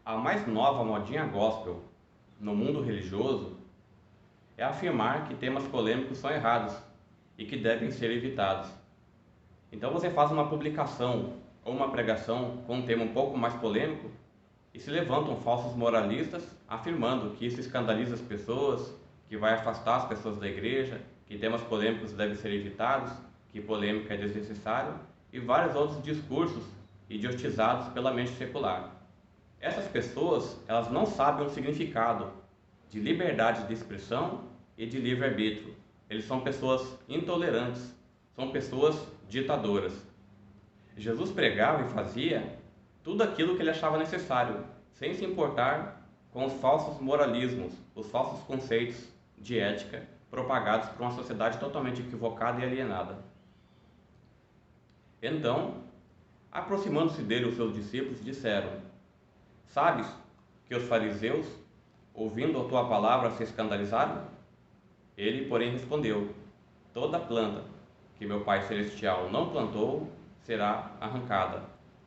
A mais nova modinha gospel no mundo religioso é afirmar que temas polêmicos são errados e que devem ser evitados. Então você faz uma publicação ou uma pregação com um tema um pouco mais polêmico e se levantam falsos moralistas afirmando que isso escandaliza as pessoas, que vai afastar as pessoas da igreja, que temas polêmicos devem ser evitados, que polêmica é desnecessário e vários outros discursos idiotizados pela mente secular. Essas pessoas, elas não sabem o significado de liberdade de expressão e de livre-arbítrio. Eles são pessoas intolerantes, são pessoas ditadoras. Jesus pregava e fazia tudo aquilo que ele achava necessário, sem se importar com os falsos moralismos, os falsos conceitos de ética propagados por uma sociedade totalmente equivocada e alienada. Então, aproximando-se dele, os seus discípulos disseram: Sabes que os fariseus, ouvindo a tua palavra, se escandalizaram? Ele, porém, respondeu: Toda planta que meu Pai Celestial não plantou será arrancada.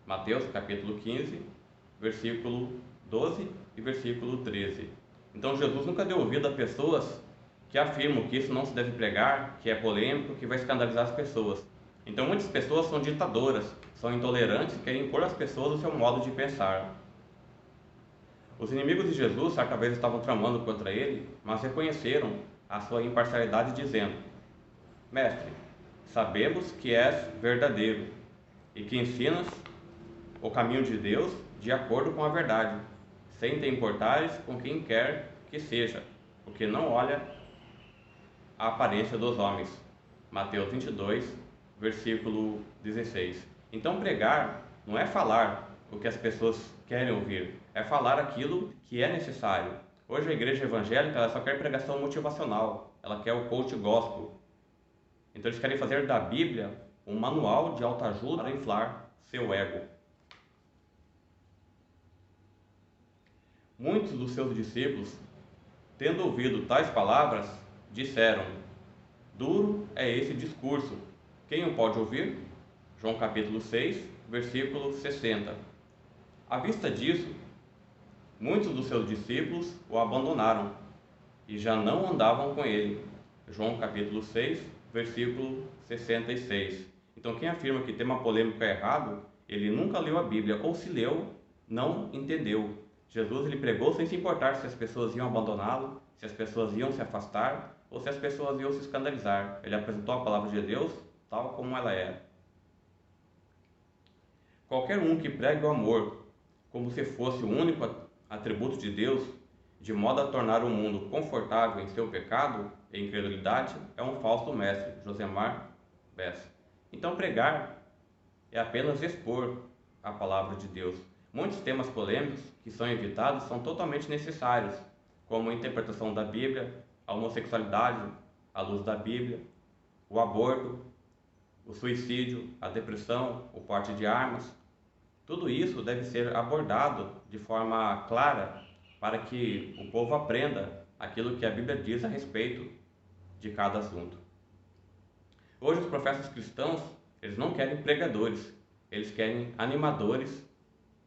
Mateus capítulo 15, versículo 12 e versículo 13. Então Jesus nunca deu ouvido a pessoas que afirmam que isso não se deve pregar, que é polêmico, que vai escandalizar as pessoas. Então muitas pessoas são ditadoras, são intolerantes e querem impor às pessoas o seu modo de pensar. Os inimigos de Jesus certa vez estavam tramando contra ele, mas reconheceram a sua imparcialidade dizendo: Mestre, sabemos que és verdadeiro e que ensinas o caminho de Deus de acordo com a verdade, sem te importares com quem quer que seja, porque não olha a aparência dos homens. Mateus 22, versículo 16. Então pregar não é falar o que as pessoas querem ouvir, é falar aquilo que é necessário. Hoje a igreja evangélica ela só quer pregação motivacional, ela quer o coach gospel. Então eles querem fazer da Bíblia um manual de autoajuda para inflar seu ego. Muitos dos seus discípulos, tendo ouvido tais palavras, disseram: Duro é esse discurso, quem o pode ouvir? João capítulo 6, versículo 60. À vista disso, muitos dos seus discípulos o abandonaram e já não andavam com ele. João capítulo 6, versículo 66. Então quem afirma que tema polêmico é errado, ele nunca leu a Bíblia, ou se leu, não entendeu. Jesus ele pregou sem se importar se as pessoas iam abandoná-lo, se as pessoas iam se afastar ou se as pessoas iam se escandalizar. Ele apresentou a palavra de Deus tal como ela é. Qualquer um que pregue o amor como se fosse o único atributo de Deus, de modo a tornar o mundo confortável em seu pecado e incredulidade, é um falso mestre. Josemar Bess. Então pregar é apenas expor a palavra de Deus. Muitos temas polêmicos que são evitados são totalmente necessários, como a interpretação da Bíblia, a homossexualidade à luz da Bíblia, o aborto, o suicídio, a depressão, o porte de armas. Tudo isso deve ser abordado de forma clara para que o povo aprenda aquilo que a Bíblia diz a respeito de cada assunto. Hoje os professas cristãos, eles não querem pregadores, eles querem animadores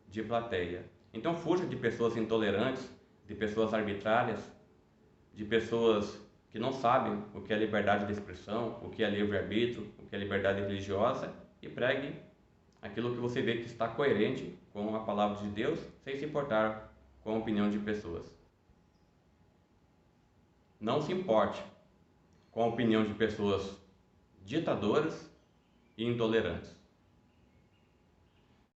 de plateia. Então fuja de pessoas intolerantes, de pessoas arbitrárias, de pessoas que não sabem o que é liberdade de expressão, o que é livre-arbítrio, o que é liberdade religiosa, e pregue aquilo que você vê que está coerente com a palavra de Deus, sem se importar com a opinião de pessoas. Não se importe com a opinião de pessoas ditadoras e intolerantes.